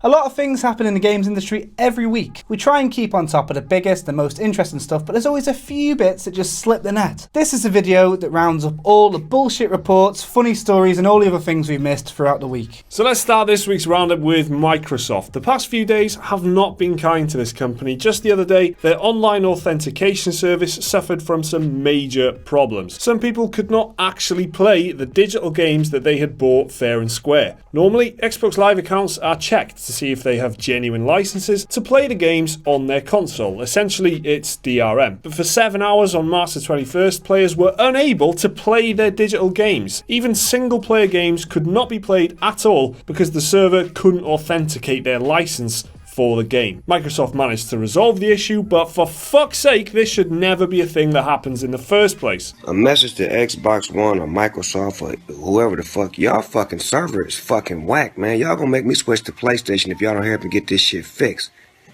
A lot of things happen in the games industry every week. We try and keep on top of the biggest and most interesting stuff, but there's always a few bits that just slip the net. This is a video that rounds up all the bullshit reports, funny stories, and all the other things we've missed throughout the week. So let's start this week's roundup with Microsoft. The past few days have not been kind to this company. Just the other day, their online authentication service suffered from some major problems. Some people could not actually play the digital games that they had bought fair and square. Normally, Xbox Live accounts are checked to see if they have genuine licenses to play the games on their console. Essentially, it's DRM. But for 7 hours on March the 21st, players were unable to play their digital games. Even single-player games could not be played at all because the server couldn't authenticate their license for the game. Microsoft managed to resolve the issue, but for fuck's sake, this should never be a thing that happens in the first place. A message to Xbox One or Microsoft or whoever the fuck, y'all fucking server is fucking whack, man. Y'all gonna make me switch to PlayStation if y'all don't help me get this shit fixed.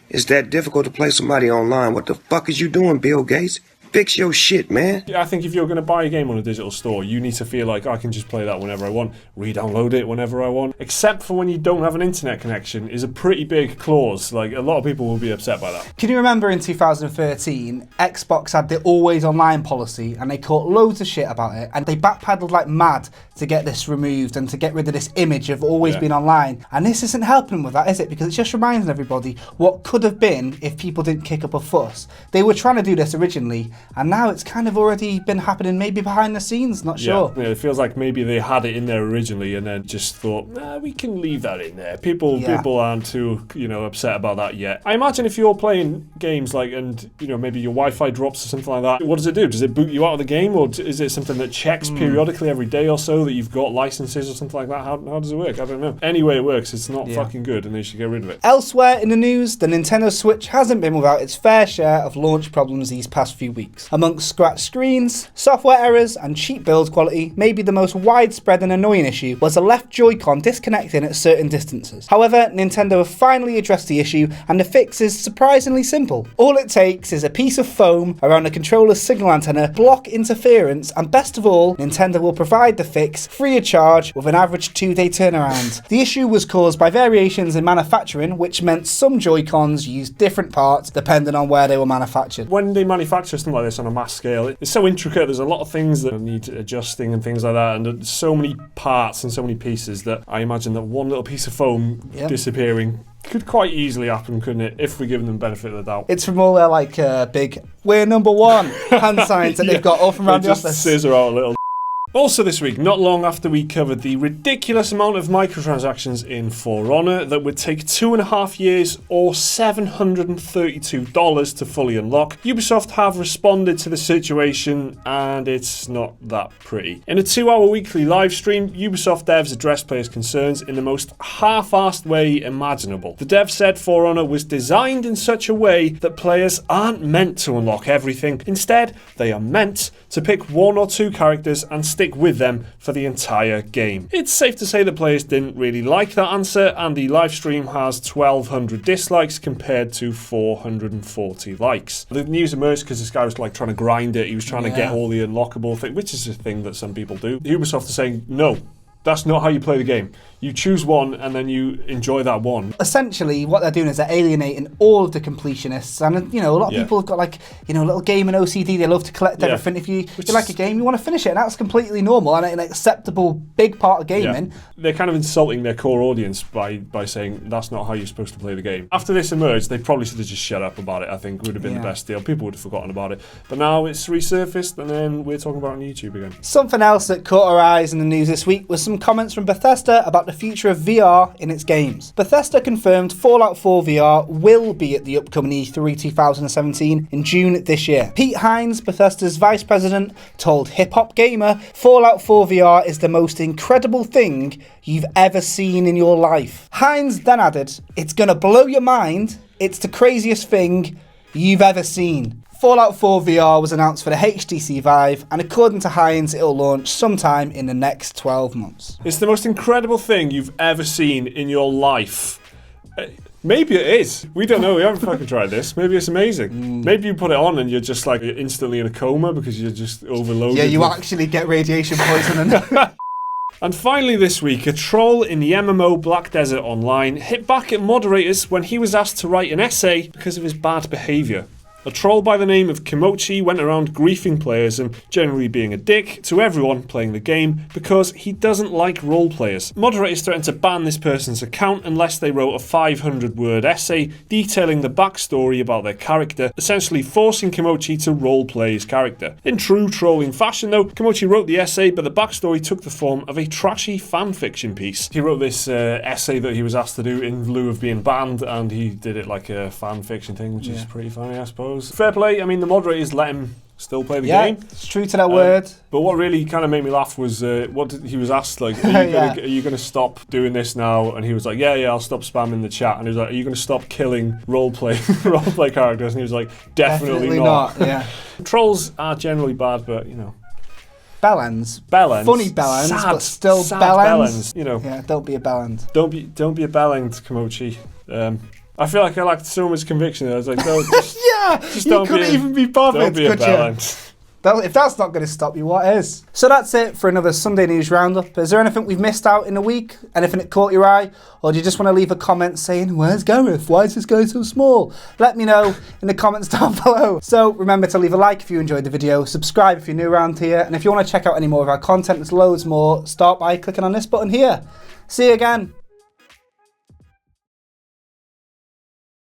It's that difficult to play somebody online. What the fuck is you doing, Bill Gates? Fix your shit, man. I think if you're going to buy a game on a digital store, you need to feel like I can just play that whenever I want, re-download it whenever I want, except for when you don't have an internet connection is a pretty big clause. Like, a lot of people will be upset by that. Can you remember in 2013, Xbox had the always online policy and they caught loads of shit about it and they backpedaled like mad to get this removed and to get rid of this image of always being online. And this isn't helping with that, is it? Because it's just reminding everybody what could have been if people didn't kick up a fuss. They were trying to do this originally, and now it's kind of already been happening maybe behind the scenes, not sure. Yeah, it feels like maybe they had it in there originally and then just thought, nah, we can leave that in there. People aren't too, upset about that yet. I imagine if you're playing games and maybe your Wi-Fi drops or something like that, what does it do? Does it boot you out of the game, or is it something that checks periodically every day or so that you've got licenses or something like that? How does it work? I don't know. Anyway, it works. It's not fucking good and they should get rid of it. Elsewhere in the news, the Nintendo Switch hasn't been without its fair share of launch problems these past few weeks. Amongst scratched screens, software errors, and cheap build quality, maybe the most widespread and annoying issue was the left Joy-Con disconnecting at certain distances. However, Nintendo have finally addressed the issue, and the fix is surprisingly simple. All it takes is a piece of foam around the controller's signal antenna, block interference, and best of all, Nintendo will provide the fix free of charge with an average 2-day turnaround. The issue was caused by variations in manufacturing, which meant some Joy-Cons used different parts depending on where they were manufactured. When they manufacture something like this on a mass scale, it's so intricate, there's a lot of things that need adjusting and things like that, and there's so many parts and so many pieces that I imagine that one little piece of foam disappearing could quite easily happen, couldn't it, if we give them the benefit of the doubt. It's from all their big "we're number one" hand signs that they've got all from around the office. Just scissor out a little. Also this week, not long after we covered the ridiculous amount of microtransactions in For Honor that would take 2.5 years or $732 to fully unlock, Ubisoft have responded to the situation and it's not that pretty. In a 2-hour weekly live stream, Ubisoft devs addressed players' concerns in the most half-assed way imaginable. The dev said For Honor was designed in such a way that players aren't meant to unlock everything. Instead, they are meant to pick 1 or 2 characters and stick with them for the entire game. It's safe to say that players didn't really like that answer, and the live stream has 1,200 dislikes compared to 440 likes. The news emerged because this guy was trying to grind it. He was trying to get all the unlockable thing, which is a thing that some people do. Ubisoft is saying, no, that's not how you play the game. You choose one and then you enjoy that one. Essentially, what they're doing is they're alienating all of the completionists, and a lot of people have got a little game and OCD. They love to collect everything. If you like a game, you want to finish it, and that's completely normal and an acceptable big part of gaming. They're kind of insulting their core audience by saying that's not how you're supposed to play the game. After this emerged, they probably should have just shut up about it. I think would have been the best deal. People would have forgotten about it, but now it's resurfaced, and then we're talking about it on YouTube again. Something else that caught our eyes in the news this week was some comments from Bethesda about the future of VR in its games. Bethesda confirmed Fallout 4 VR will be at the upcoming E3 2017 in June this year. Pete Hines, Bethesda's vice president, told Hip Hop Gamer, Fallout 4 VR is the most incredible thing you've ever seen in your life. Hines then added, it's gonna blow your mind, it's the craziest thing you've ever seen. Fallout 4 VR was announced for the HTC Vive, and according to Hines, it'll launch sometime in the next 12 months. It's the most incredible thing you've ever seen in your life. Maybe it is. We don't know. We haven't fucking tried this. Maybe it's amazing. Maybe you put it on and you're just instantly in a coma because you're just overloaded. Yeah, you actually get radiation poisoning. And finally this week, a troll in the MMO Black Desert Online hit back at moderators when he was asked to write an essay because of his bad behaviour. A troll by the name of Kimochi went around griefing players and generally being a dick to everyone playing the game because he doesn't like role players. Moderators threatened to ban this person's account unless they wrote a 500-word essay detailing the backstory about their character, essentially forcing Kimochi to roleplay his character. In true trolling fashion though, Kimochi wrote the essay, but the backstory took the form of a trashy fanfiction piece. He wrote this essay that he was asked to do in lieu of being banned, and he did it like a fanfiction thing, which is pretty funny, I suppose. Fair play. I mean, the moderators let him still play the game. It's true to that word. But what really kind of made me laugh was he was asked, like, are you going to stop doing this now? And he was like, yeah, I'll stop spamming the chat. And he was like, are you going to stop killing roleplay characters? And he was like, definitely not. Yeah. Trolls are generally bad, but, you know. Bellends. Funny bellends, but still bellends. You know. Yeah, don't be a bellend. Don't be a bellend, Kimochi. I feel like I lacked so much conviction. I was like, no, just you couldn't even be bothered, don't be a could bellend. If that's not going to stop you, what is? So that's it for another Sunday News Roundup. Is there anything we've missed out in the week? Anything that caught your eye? Or do you just want to leave a comment saying, where's Gareth? Why is this guy so small? Let me know in the comments down below. So remember to leave a like if you enjoyed the video, subscribe if you're new around here, and if you want to check out any more of our content, there's loads more, start by clicking on this button here. See you again.